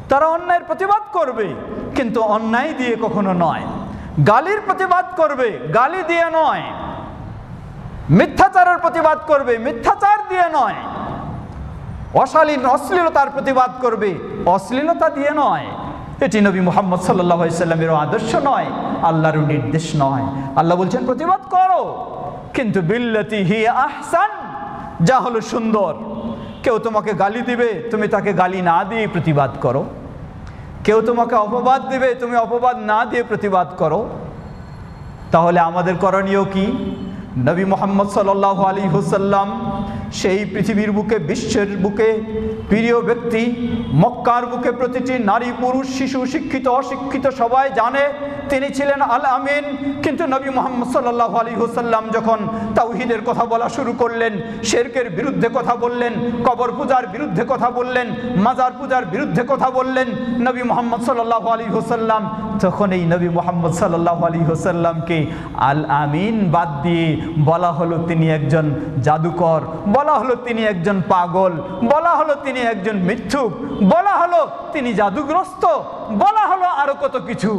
তারা অন্যায়ের প্রতিবাদ করবে, কিন্তু অন্যায় দিয়ে কখনো নয়। গালির প্রতিবাদ করবে, গালি দিয়ে নয়। মিথ্যাচারের প্রতিবাদ করবে, মিথ্যাচার দিয়ে নয়। অশ্লীলতার প্রতিবাদ করবে, অশ্লীলতা দিয়ে নয়। এটি নবী মুহাম্মদ সাল্লাল্লাহু আলাইহি ওয়াসাল্লামের আদর্শ নয়, আল্লাহর নির্দেশ নয়। আল্লাহ বলছেন প্রতিবাদ করো, কিন্তু বিল্লাতি হিয়া আহসান, যা হলো সুন্দর। কেউ তোমাকে গালি দিবে, তুমি তাকে গালি না দিয়ে প্রতিবাদ করো। কেউ তোমাকে অপবাদ দিবে, তুমি অপবাদ না দিয়ে প্রতিবাদ করো। তাহলে আমাদের করণীয় কি? নবী মুহাম্মদ সাল্লাল্লাহু আলাইহি ওয়াসাল্লাম সেই পৃথিবীর বুকে, বিশ্বের বুকে প্রিয় ব্যক্তি, মক্কার বুকে প্রতিটি নারী, পুরুষ, শিশু, শিক্ষিত, অশিক্ষিত সবাই জানে তিনি ছিলেন আল আমিন। কিন্তু নবী মুহাম্মদ সাল্লাল্লাহু আলাইহি ওয়াসাল্লাম যখন তাওহীদের কথা বলা শুরু করলেন, শিরকের বিরুদ্ধে কথা বললেন, কবর পূজার বিরুদ্ধে কথা বললেন, মাজার পূজার বিরুদ্ধে কথা বললেন নবী মুহাম্মদ সাল্লাল্লাহু আলাইহি ওয়াসাল্লাম, তখন এই নবী মুহাম্মদ সাল্লাল্লাহু আলাইহি ওয়াসাল্লামকে আল আমিন বাদ দিয়ে বলা হলো তিনি একজন জাদুকর, বলা হলো তিনি একজন পাগল, বলা হলো তিনি একজন মিথ্যুক, বলা হলো তিনি জাদুগ্রস্ত, বলা হলো আরো কত কিছু।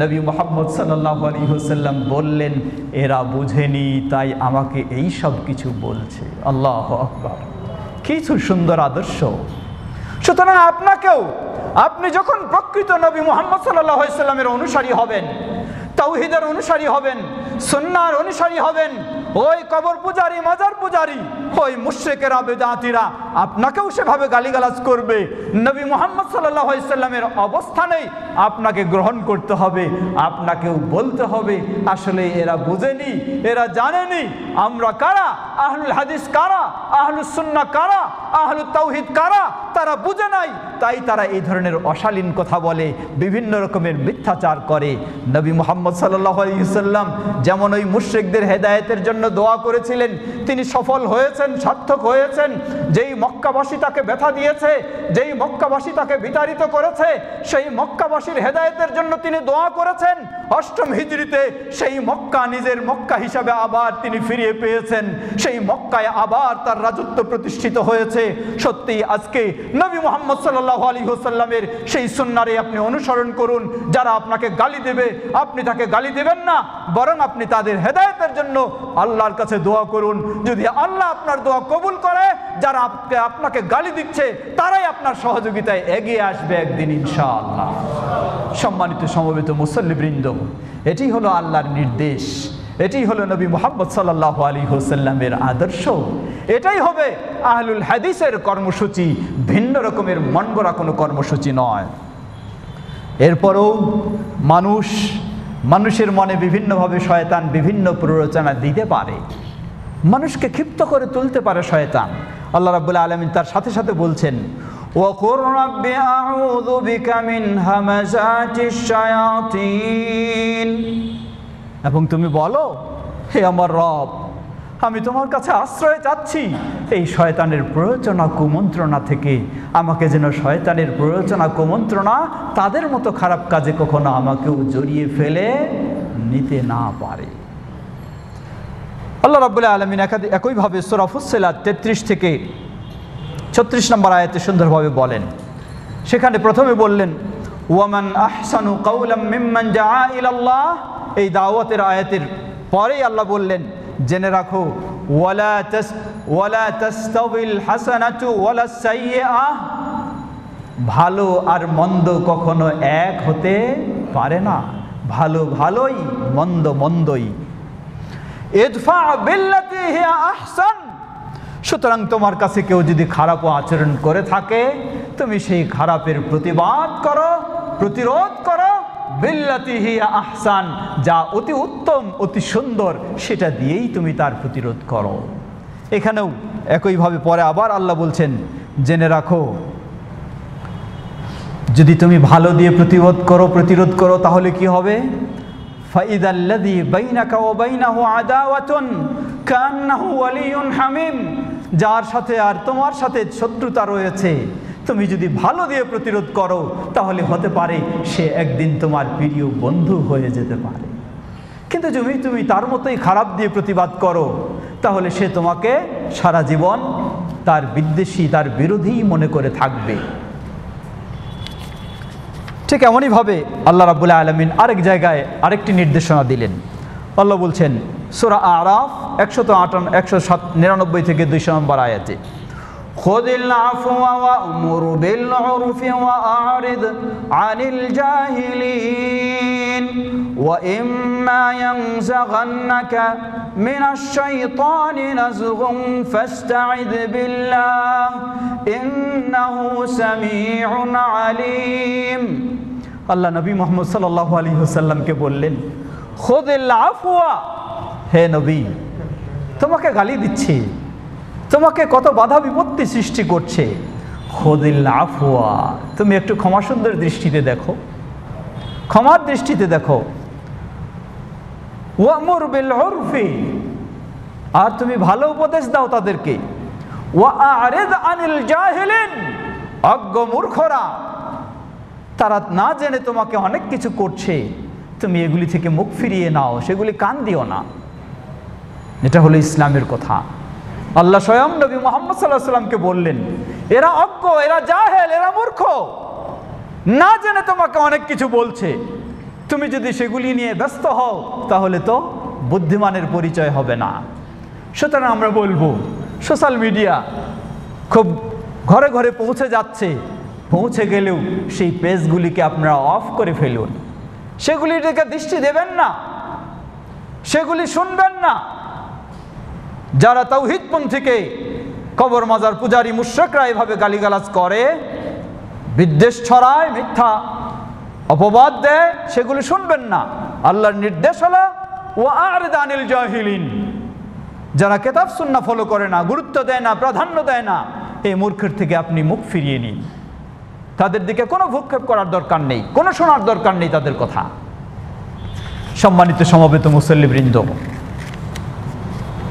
নবী মুহাম্মদ সাল্লাল্লাহু আলাইহি ওয়াসাল্লাম বললেন, এরা বুঝেনি তাই আমাকে এই সব কিছু বলছে। আল্লাহু আকবার, কিছু সুন্দর আদর্শ। সুতরাং আপনাকেও, আপনি যখন প্রকৃত নবী মুহাম্মদ সাল্লাল্লাহু আলাইহি ওয়াসাল্লামের অনুসারী হবেন, তাওহীদের অনুসারী হবেন, সুন্নাহর অনুসারী হবেন, ওই কবর পূজারী, মাজার পূজারী, ওই মুশরিকেরা, বেদাতীরা আপনাকেও সেভাবে গালিগালাজ করবে। নবী মুহাম্মদ সাল্লাল্লাহু আলাইহি ওয়াসাল্লামের অবস্থানেই আপনাকে গ্রহণ করতে হবে। আপনাকেও বলতে হবে, আসলে এরা বুঝেনি, এরা জানেনি আমরা কারা, আহলুল হাদিস কারা, আহলুস সুন্নাহ কারা, আহলুত তাওহীদ কারা, তারা বুঝে নাই, তাই তারা এই ধরনের অশালীন কথা বলে, বিভিন্ন রকমের মিথ্যাচার করে। নবী মুহাম্মদ সাল্লাল্লাহু আলাইহি ওয়াসাল্লাম যেমন ওই মুশরিকদের হেদায়েতের জন্য দোয়া করেছিলেন তিনি সফল হয়েছেন, সার্থক হয়েছেন। যেই মক্কাবাসী তাকে ব্যথা দিয়েছে, যেই মক্কাবাসী তাকে বিতাড়িত করেছে, সেই মক্কাবাসীর হেদায়েতের জন্য তিনি দোয়া করেছেন। 8ম হিজরিতে সেই মক্কা নিজের মক্কা হিসাবে আবার তিনি ফিরিয়ে পেয়েছেন। সেই মক্কায় আবার তার রাজত্ব প্রতিষ্ঠিত হয়েছে। সত্যি আজকে নবী মুহাম্মদ সাল্লাল্লাহু আলাইহি ওয়াসাল্লামের সেই সুন্নাহরে আপনি অনুসরণ করুন। যারা আপনাকে গালি দেবে আপনি তাকে গালি দেবেন না, বরং আপনি তাদের হেদায়েতের জন্য আল্লাহর কাছে দোয়া করুন। যদি আল্লাহ আপনার দোয়া কবুল করে, যারা আপনাকে গালি দিচ্ছে তারাই আপনার সহযোগিতায় এগিয়ে আসবে একদিন ইনশাআল্লাহ। সম্মানিত সমবেত মুসল্লিবৃন্দ, এটি হলো আল্লাহর নির্দেশ, এটি হলো নবী মুহাম্মদ সাল্লাল্লাহু আলাইহি ওয়াসাল্লামের আদর্শ, এটাই হবে আহলুল হাদিসের কর্মসূচি, ভিন্ন রকমের মনগড়া কোনো কর্মসূচি নয়। এরপরও মানুষের মনে বিভিন্নভাবে শয়তান বিভিন্ন প্ররোচনা দিতে পারে, মানুষকে ক্ষিপ্ত করে তুলতে পারে শয়তান। আল্লাহ রাব্বুল আলামিন তার সাথে সাথে বলছেন, ওয়াকুর রাব্বি আউযু বিকা মিন হামাযাতিশ শায়াতিন, এবং তুমি বলো, হে আমার রব, আমি তোমার কাছে আশ্রয় চাচ্ছি এই শয়তানের প্ররোচনা কুমন্ত্রণা থেকে। আমাকে যেন শয়তানের প্ররোচনা কুমন্ত্রণা তাদের মতো খারাপ কাজে কখনো আমাকেও জড়িয়ে ফেলে নিতে না পারে। আল্লাহ রাব্বুল আলামিন একইভাবে সূরা ফুসসিলাত 33 থেকে 36 নম্বর আয়াতে সুন্দরভাবে বলেন। সেখানে প্রথমে বললেন, ওয়ামান আহসানু কাওলাম মিম্মান জাআ ইলাল্লাহ। এই দাওয়াতের আয়াতের পরেই আল্লাহ বললেন, জেনে রাখো, ওয়ালা তাস্তাবিল হাসানাতু ওয়ালা সাইয়্যিআহ, ভালো আর মন্দ কখনো এক হতে পারে না, ভালো ভালোই, মন্দ মন্দই। ইদফা বিল্লাতি হিয়া আহসান, সুতরাং তোমার কাছে কেউ যদি খারাপ আচরণ করে থাকে তুমি সেই খারাপের প্রতিবাদ করো, প্রতিরোধ করো, বিল্লাতি হিয়া আহসান, যা অতি উত্তম অতি সুন্দর সেটা দিয়েই তুমি তার প্রতিরোধ করো। এখানেও একইভাবে পরে আবার আল্লাহ বলছেন, জেনে রাখো, যদি তুমি ভালো দিয়ে প্রতিরোধ করো তাহলে কি হবে? ফাইদাল্লাযী বাইনাকা ওয়া বাইনাহু আদাওয়াতুন কান্নাহু ওয়ালিয়ুন হামিম, যার সাথে আর তোমার সাথে শত্রুতা রয়েছে, তুমি যদি ভালো দিয়ে প্রতিরোধ করো তাহলে হতে পারে সে একদিন তোমার প্রিয় বন্ধু হয়ে যেতে পারে। কিন্তু যদি তুমি তার মতোই খারাপ দিয়ে প্রতিবাদ করো তাহলে সে তোমাকে সারা জীবন তার বিদ্বেষী, তার বিরোধী মনে করে থাকবে। ঠিক এমনইভাবে আল্লাহ রাব্বুল আলামিন আরেক জায়গায় আরেকটি নির্দেশনা দিলেন। আল্লাহ বলছেন সূরা আরাফ 199 থেকে 200 নম্বর আয়াতে, খুযিল আফওয়া ওয়া'মুর বিল উরফি ওয়া আ'রিদ আনিল জাহিলিন ওয়া ইম্মা ইয়ানজাগান্নাকা মিনাশ শাইতানি নাযগুন ফাস্তা'iদ বিল্লাহ ইন্নাহু সামিউন আলীম। আল্লাহ নবী মুহাম্মদ সাল্লাল্লাহু আলাইহি ওয়াসাল্লামকে বললেন, খুযিল আফওয়া, হে নবী, তোমাকে গালি দিচ্ছে, তোমাকে কত বাধা বিপত্তি সৃষ্টি করছে, খুযিল আফওয়া, তুমি একটু ক্ষমা সুন্দর দৃষ্টিতে দেখো, ক্ষমার দৃষ্টিতে দেখো। ওয়া'মুর বিল উরফি, আর তুমি ভালো উপদেশ দাও তাদেরকে। ওয়া আ'রিদ আনিল জাহিলিন, অজ্ঞ মূর্খরা তারা না জেনে তোমাকে অনেক কিছু করছে, তুমি এগুলি থেকে মুখ ফিরিয়ে নাও, সেগুলি কান দিও না। এটা হলো ইসলামের কথা। আল্লাহ স্বয়ং নবী মুহাম্মদ সাল্লাল্লাহু আলাইহি ওয়াসাল্লামকে বললেন, এরা অজ্ঞ, এরা জাহেল, এরা মূর্খ, না জেনে তোমাকে অনেক কিছু বলছে, তুমি যদি সেগুলি নিয়ে ব্যস্ত হও তাহলে তো বুদ্ধিমানের পরিচয় হবে না। সুতরাং আমরা বলবো, সোশ্যাল মিডিয়া খুব ঘরে ঘরে পৌঁছে যাচ্ছে, পৌঁছে গেলেও সেই পেজগুলিকে আপনারা অফ করে ফেলুন, সেগুলির দিকে দৃষ্টি দেবেন না, সেগুলি শুনবেন না। যারা তাওহীদপন্থীকে, কবর মাজার পূজারী মুশরিকরা এভাবে গালিগালাজ করে, বিদ্বেষ ছড়ায়, মিথ্যা অপবাদ দেয়, সেগুলি শুনবেন না। আল্লাহর নির্দেশ হলো ওয়া আ'রিদ আনিল জাহিলিন, যারা কিতাব সুন্নাহ ফলো করে না, গুরুত্ব দেয় না, প্রাধান্য দেয় না, এই মূর্খের থেকে আপনি মুখ ফিরিয়ে নিন। তাদের দিকে কোনো ভ্রুক্ষেপ করার দরকার নেই, কোনো শোনার দরকার নেই তাদের কথা। সম্মানিত সমবেত মুসল্লিবৃন্দ,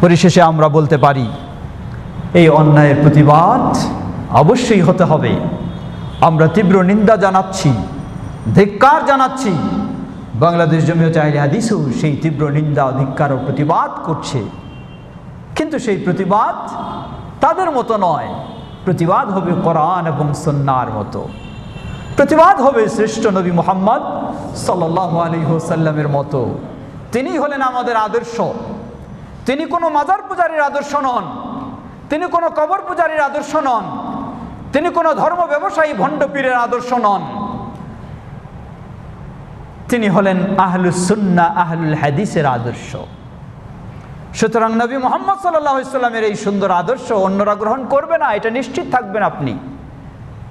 পরিশেষে আমরা বলতে পারি, এই অন্যায়ের প্রতিবাদ অবশ্যই হতে হবে। আমরা তীব্র নিন্দা জানাচ্ছি, ধিক্কার জানাচ্ছি। বাংলাদেশ জমিয়তে আহলে হাদিসও সেই তীব্র নিন্দা, ধিক্কার ও প্রতিবাদ করছে। কিন্তু সেই প্রতিবাদ তাদের মতো নয়। প্রতিবাদ হবে কোরআন এবং সুন্নাহর মতো। প্রতিবাদ হবে শ্রেষ্ঠ নবী মুহাম্মদ সাল্লাল্লাহু আলাইহি ওয়াসাল্লামের মতো। তিনি হলেন আমাদের আদর্শ। তিনি কোনো মাজার পূজারীর আদর্শ নন, তিনি কোনো কবর পূজারীর আদর্শ নন, তিনি কোনো ধর্ম ব্যবসায়ী ভণ্ড পীরের আদর্শ নন। তিনি হলেন আহলুস সুন্নাহ, আহলুল হাদিসের আদর্শ। সুতরাং নবী মুহাম্মদ সাল্লাল্লাহু আলাইহি ওয়াসাল্লামের এই সুন্দর আদর্শ অন্যরা গ্রহণ করবে না, এটা নিশ্চিত থাকবেন আপনি।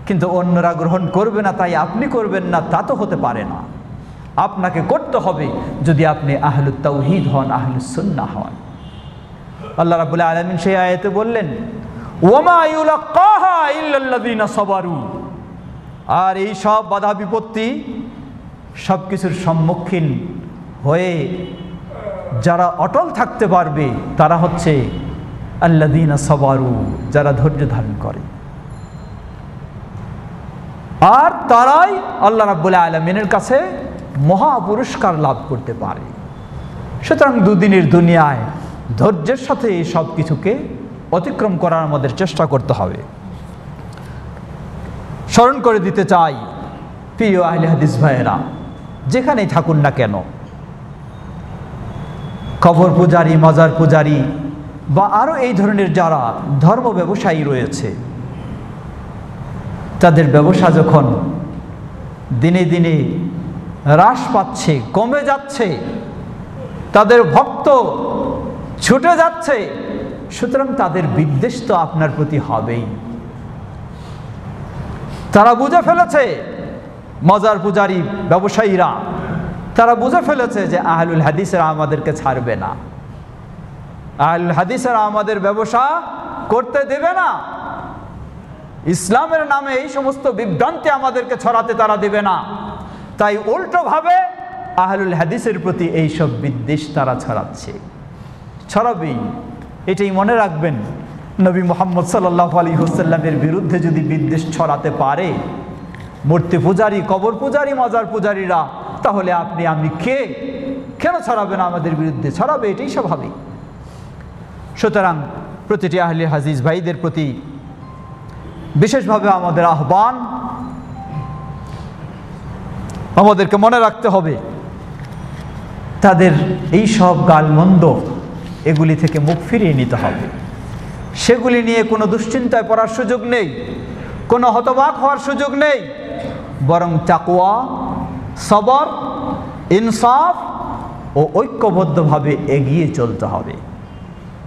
কিন্তু অন্যরা গ্রহণ করবে না তাই আপনি করবেন না, তা তো হতে পারে না। আপনাকে করতে হবে যদি আপনি আহলুত তাওহীদ হন, আহলুস সুন্নাহ হন। আল্লাহ রাব্বুল আলামিন সেই আয়াতে বললেন, ওয়ামা ইউলাক্কাহা ইল্লাল্লাযীনা সাবারু। আর এই সব বাধা বিপত্তি, সব কিছুর সম্মুখীন হয়ে যারা অটল থাকতে পারবে তারা হচ্ছে আল্লাযীনা সাবারু, যারা ধৈর্য ধারণ করে। আর তারাই আল্লাহ রাব্বুল আলামিনের কাছে মহা পুরস্কার লাভ করতে পারে। সুতরাং দুদিনের দুনিয়ায় ধৈর্যের সাথে এই সব কিছুকে অতিক্রম করার আমাদের চেষ্টা করতে হবে। স্মরণ করে দিতে চাই, প্রিয় আহলে হাদিস ভাইয়েরা, যেখানেই থাকুন না কেন, কবর পূজারী, মাজার পূজারী বা আরও এই ধরনের যারা ধর্ম ব্যবসায়ী রয়েছে, তাদের ব্যবসা যখন দিনে দিনে হ্রাস পাচ্ছে, কমে যাচ্ছে, তাদের ভক্ত ছুটে যাচ্ছে, সুতরাং তাদের বিদ্বেষ তো আপনার প্রতি হবেই। তারা বুঝে ফেলেছে, মাজার পূজারী ব্যবসায়ীরা তারা বুঝে ফেলেছে যে আহলুল হাদিসেরা আমাদেরকে ছাড়বে না, আহলুল হাদিসেরা আমাদের ব্যবসা করতে দেবে না, ইসলামের নামে এই সমস্ত বিভ্রান্তি আমাদেরকে ছড়াতে তারা দেবে না। তাই উল্টোভাবে আহলুল হাদিসের প্রতি এইসব বিদ্বেষ তারা ছড়াচ্ছে, ছড়াবেই। এটাই মনে রাখবেন, নবী মুহাম্মদ সাল্লাল্লাহু আলাইহি ওয়াসাল্লামের বিরুদ্ধে যদি বিদ্বেষ ছড়াতে পারে মূর্তি পূজারী, কবর পূজারী, মাজার পূজারীরা, তাহলে আপনি আমি কে? কেন ছড়াবে না আমাদের বিরুদ্ধে? ছড়াবে, এটাই স্বাভাবিক। সুতরাং প্রতিটি আহলে হাদিস ভাইদের প্রতি বিশেষভাবে আমাদের আহ্বান, আমাদেরকে মনে রাখতে হবে তাদের এই সব গালমন্দ এগুলি থেকে মুখ ফিরিয়ে নিতে হবে। সেগুলি নিয়ে কোনো দুশ্চিন্তায় পড়ার সুযোগ নেই, কোনো হতবাক হওয়ার সুযোগ নেই, বরং তাকওয়া, সবর, ইনসাফ ও ঐক্যবদ্ধভাবে এগিয়ে চলতে হবে।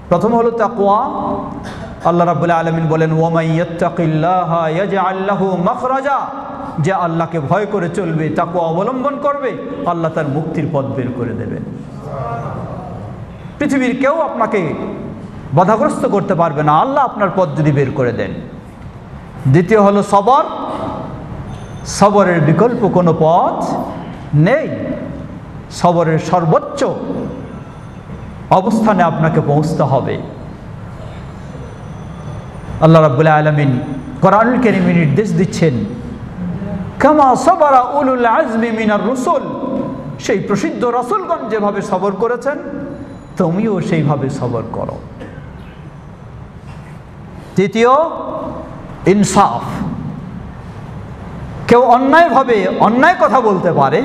প্রথম হলো তাকওয়া। আল্লাহ রাব্বুল আলামিন বলেন, ওয়ামান ইয়াত্তাকিল্লাহা ইয়াজআল লাহু মাখরাজা। যে আল্লাহকে ভয় করে চলবে, তাকওয়া অবলম্বন করবে, আল্লাহ তার মুক্তির পথ বের করে দেবেন। পৃথিবীর কেউ আপনাকে বাধাগ্রস্ত করতে পারবে না, আল্লাহ আপনার পথ যদি বের করে দেন। দ্বিতীয় হলো সবর। সবরের বিকল্প কোনো পথ নেই। সবরের সর্বোচ্চ অবস্থানে আপনাকে পৌঁছতে হবে। আল্লাহ রাব্বুল আলামিন কোরআনুল কারীমে নির্দেশ দিচ্ছেন, কামা সাবারা উলুল আজমি মিনার রুসুল। সেই প্রসিদ্ধ রাসূলগণ যেভাবে সবর করেছেন, তুমিও সেইভাবে সবর করো। তৃতীয়, ইনসাফ। কেউ অন্যায়ভাবে অন্যায় কথা বলতে পারে,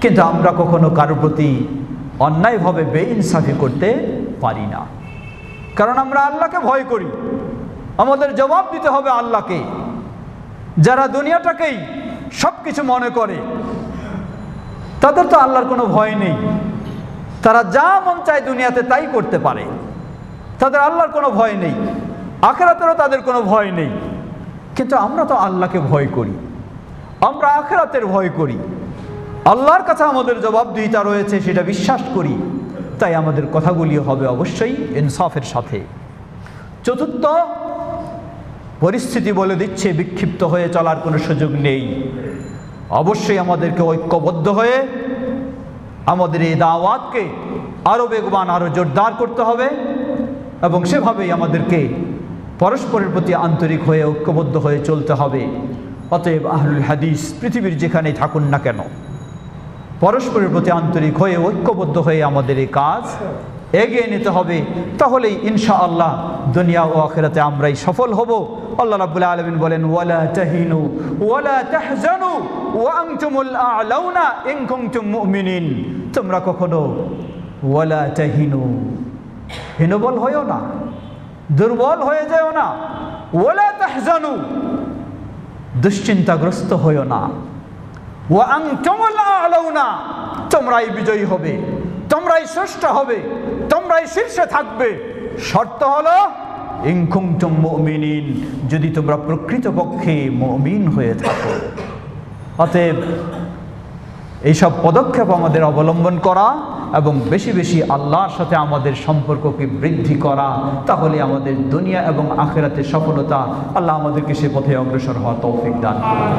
কিন্তু আমরা কখনো কারোর প্রতি অন্যায়ভাবে বেইনসাফি করতে পারি না, কারণ আমরা আল্লাহকে ভয় করি। আমাদের জবাব দিতে হবে আল্লাহকে। যারা দুনিয়াটাকেই সব কিছু মনে করে, তাদের তো আল্লাহর কোনো ভয় নেই, তারা যা মন চায় দুনিয়াতে তাই করতে পারে, তাদের আল্লাহর কোনো ভয় নেই, আখিরাতেরও তাদের কোনো ভয় নেই। কিন্তু আমরা তো আল্লাহকে ভয় করি, আমরা আখিরাতের ভয় করি, আল্লাহর কাছে আমাদের জবাবদিহিতা রয়েছে সেটা বিশ্বাস করি। তাই আমাদের কথাগুলি হবে অবশ্যই ইনসাফের সাথে। চতুর্থ, পরিস্থিতি বলে দিচ্ছে বিক্ষিপ্ত হয়ে চলার কোনো সুযোগ নেই। অবশ্যই আমাদেরকে ঐক্যবদ্ধ হয়ে আমাদের এই দাওয়াতকে আরও বেগবান, আরও জোরদার করতে হবে। এবং সেভাবেই আমাদেরকে পরস্পরের প্রতি আন্তরিক হয়ে ঐক্যবদ্ধ হয়ে চলতে হবে। অতএব আহলুল হাদিস পৃথিবীর যেখানেই থাকুন না কেন, পরস্পরের প্রতি আন্তরিক হয়ে ঐক্যবদ্ধ হয়ে আমাদের এই কাজ এগিয়ে নিতে হবে। তাহলেই ইনশাআল্লাহ দুনিয়া ও আখিরাতে আমরাই সফল হব। আল্লাহ রাব্বুল আলামিন বলেন, ওয়ালা তাহিনু ওয়ালা তাহজানু ওয়া আনতুমুল আ'লাউনা ইন কুনতুম মুমিনিন। তোমরা কখনো ওয়ালা তাহিনু, হীনবল হয়েও না, দুর্বল হয়ে যেও না। ওয়ালা তাহজানু, দুশ্চিন্তাগ্রস্ত হয়েও না। ওয়া আনতুমুল আ'লাউনা, তোমরাই বিজয়ী হবে, তোমরাই শ্রেষ্ঠ হবে, তোমরাই শীর্ষে থাকবে। শর্ত হলো ইন কুনতুম মুমিনিন, যদি তোমরা প্রকৃতপক্ষে মুমিন হয়ে থাকো। অতএব এইসব পদক্ষেপ আমাদের অবলম্বন করা এবং বেশি বেশি আল্লাহর সাথে আমাদের সম্পর্ককে বৃদ্ধি করা, তাহলে আমাদের দুনিয়া এবং আখিরাতে সফলতা। আল্লাহ আমাদেরকে সে পথে অগ্রসর হওয়ার তৌফিক দান করুন।